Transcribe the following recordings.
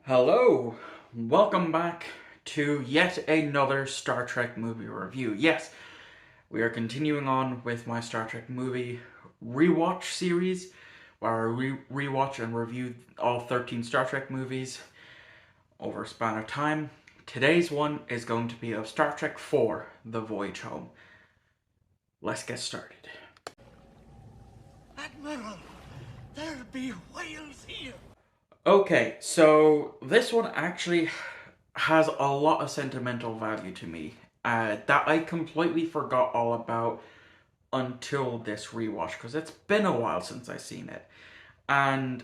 Hello, welcome back to yet another Star Trek movie review. Yes, we are continuing on with my Star Trek movie rewatch series, where I rewatch and review all 13 Star Trek movies over a span of time. Today's one is going to be of Star Trek 4, The Voyage Home. Let's get started. Admiral, there be whales here. Okay, so this one actually has a lot of sentimental value to me that I completely forgot all about until this rewatch because it's been a while since I've seen it, and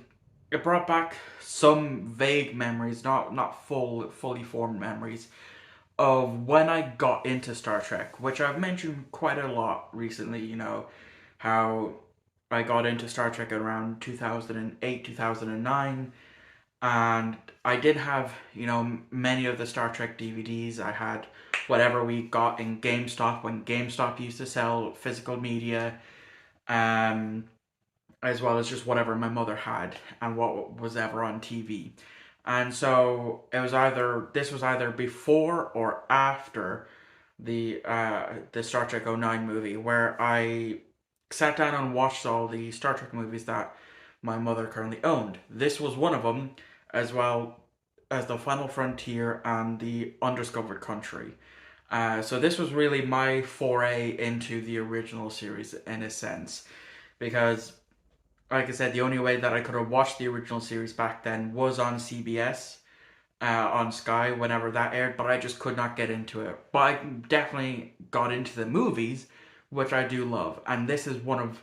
it brought back some vague memories, not fully formed memories of when I got into Star Trek, which I've mentioned quite a lot recently. You know how I got into Star Trek around 2008, 2009, and I did have, many of the Star Trek DVDs. I had whatever we got in GameStop when GameStop used to sell physical media, um, as well as just whatever my mother had and what was ever on TV. And so this was either before or after the Star Trek '09 movie, where I sat down and watched all the Star Trek movies that my mother currently owned. This was one of them, as well as The Final Frontier and The Undiscovered Country. So this was really my foray into the original series in a sense, because, like I said, the only way that I could have watched the original series back then was on CBS, on Sky, whenever that aired, but I just could not get into it. But I definitely got into the movies, which I do love, and this is one of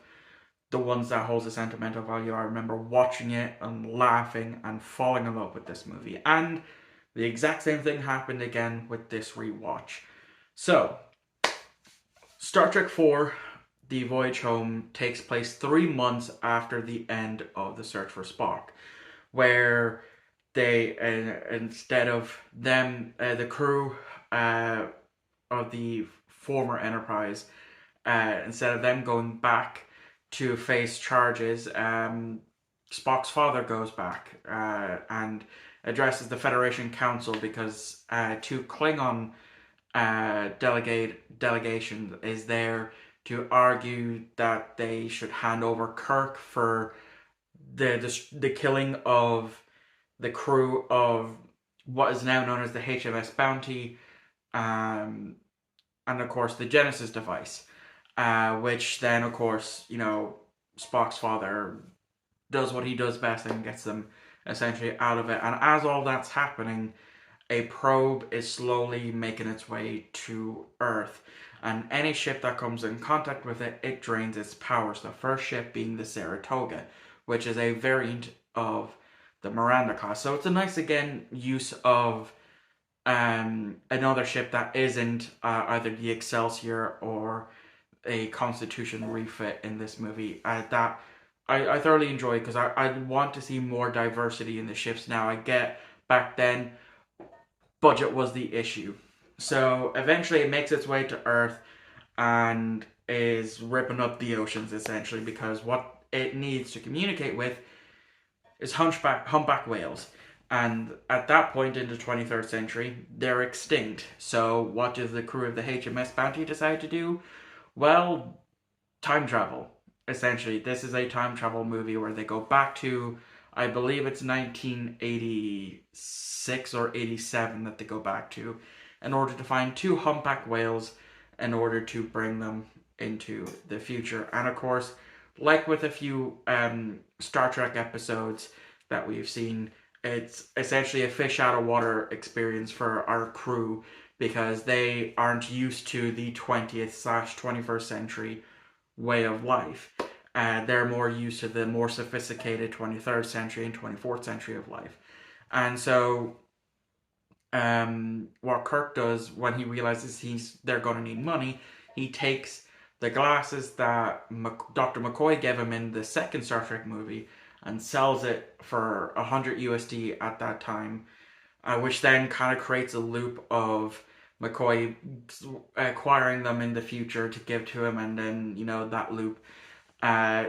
the ones that holds a sentimental value. I remember watching it and laughing and falling in love with this movie. And the exact same thing happened again with this rewatch. So, Star Trek 4, The Voyage Home, takes place 3 months after the end of The Search for Spock, where they, instead of them, the crew of the former Enterprise, instead of them going back to face charges, Spock's father goes back and addresses the Federation Council because two Klingon delegation is there to argue that they should hand over Kirk for the killing of the crew of what is now known as the HMS Bounty, and of course the Genesis device. Which then, of course, Spock's father does what he does best and gets them essentially out of it. And as all that's happening, a probe is slowly making its way to Earth. And any ship that comes in contact with it, it drains its powers. The first ship being the Saratoga, which is a variant of the Miranda class. So it's a nice, again, use of another ship that isn't either the Excelsior or a Constitution refit in this movie that I thoroughly enjoy, because I want to see more diversity in the ships now. I get back then budget was the issue. So eventually it makes its way to Earth and is ripping up the oceans essentially, because what it needs to communicate with is humpback whales. And at that point in the 23rd century, they're extinct. So what does the crew of the HMS Bounty decide to do? Well, time travel. Essentially, this is a time travel movie where they go back to, I believe it's 1986 or 87 that they go back to, in order to find two humpback whales in order to bring them into the future. And of course, like with a few Star Trek episodes that we've seen, it's essentially a fish out of water experience for our crew, because they aren't used to the 20th/21st century way of life. They're more used to the more sophisticated 23rd century and 24th century of life. And so what Kirk does when he realizes they're going to need money, he takes the glasses that Dr. McCoy gave him in the second Star Trek movie and sells it for 100 USD at that time, which then kind of creates a loop of McCoy acquiring them in the future to give to him, and then that loop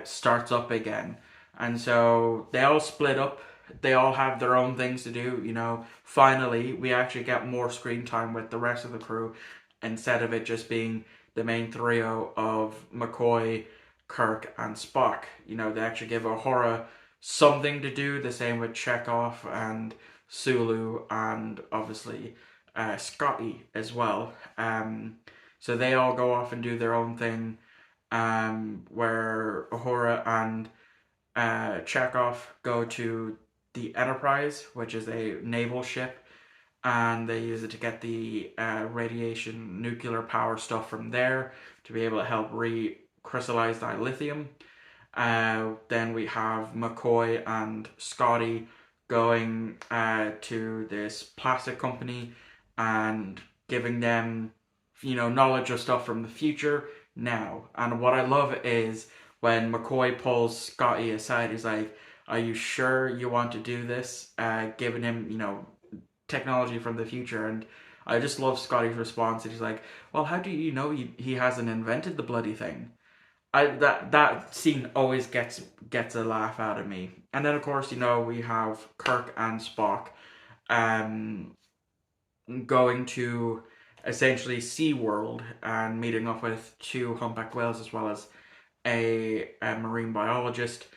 starts up again. And so they all split up they all have their own things to do. Finally, we actually get more screen time with the rest of the crew instead of it just being the main trio of McCoy, Kirk, and Spock. They actually give Uhura something to do. The same with Chekhov and Sulu, and obviously Scotty as well. So they all go off and do their own thing. Where Uhura and Chekhov go to the Enterprise, which is a naval ship, and they use it to get the radiation nuclear power stuff from there to be able to help recrystallize dilithium. Then we have McCoy and Scotty going to this plastic company and giving them, knowledge of stuff from the future now. And what I love is when McCoy pulls Scotty aside, he's like, "Are you sure you want to do this?" Giving him, technology from the future. And I just love Scotty's response. He's like, "Well, how do you know he hasn't invented the bloody thing?" That scene always gets a laugh out of me. And then of course, we have Kirk and Spock um going to essentially SeaWorld and meeting up with two humpback whales as well as a marine biologist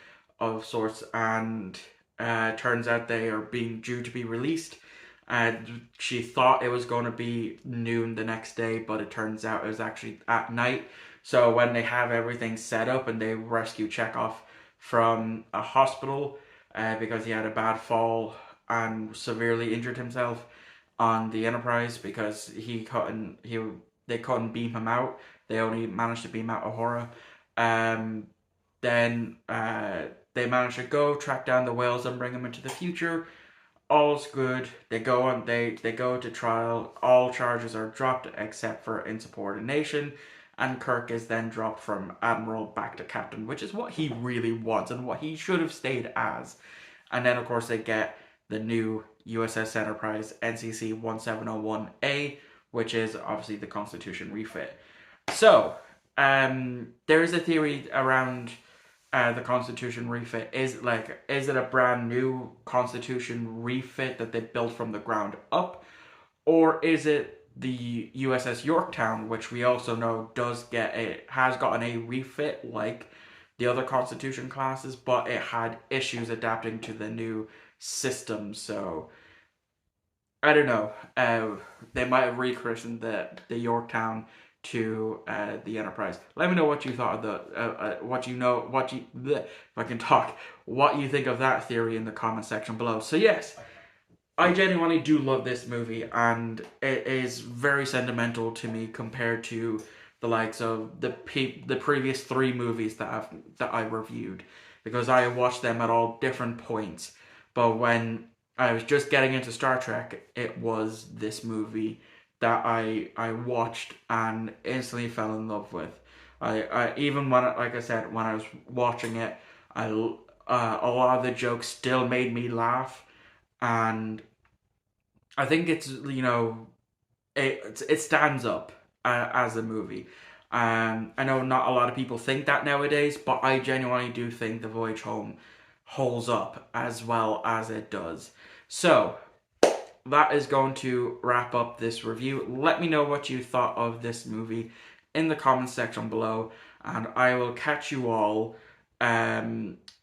of sorts, and turns out they are being due to be released. And she thought it was going to be noon the next day, but it turns out it was actually at night. So when they have everything set up and they rescue Chekhov from a hospital because he had a bad fall and severely injured himself on the Enterprise because they couldn't beam him out. They only managed to beam out Uhura. Um, then they manage to go track down the whales and bring them into the future. All's good. They go to trial. All charges are dropped except for insubordination, and Kirk is then dropped from admiral back to captain, which is what he really wants and what he should have stayed as. And then of course they get the new USS Enterprise NCC 1701A, which is obviously the Constitution refit. So there is a theory around the Constitution refit. Is it a brand new Constitution refit that they built from the ground up, or is it the USS Yorktown, which we also know has gotten a refit like the other Constitution classes, but it had issues adapting to the new system. So I don't know. They might have rechristened the Yorktown to the Enterprise. Let me know what you thought of if I can talk, what you think of that theory in the comment section below. So yes, I genuinely do love this movie, and it is very sentimental to me compared to the likes of the previous three movies that I reviewed, because I watched them at all different points. But when I was just getting into Star Trek, it was this movie that I watched and instantly fell in love with. I even when, like I said, when I was watching it, a lot of the jokes still made me laugh, and I think it's it stands up as a movie. I know not a lot of people think that nowadays, but I genuinely do think The Voyage Home holds up as well as it does. So that is going to wrap up this review. Let me know what you thought of this movie in the comments section below, and I will catch you all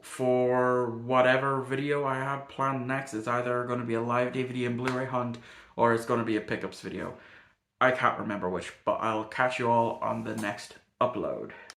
for whatever video I have planned next. It's either going to be a live DVD and Blu-ray hunt, or it's going to be a pickups video. I can't remember which, but I'll catch you all on the next upload.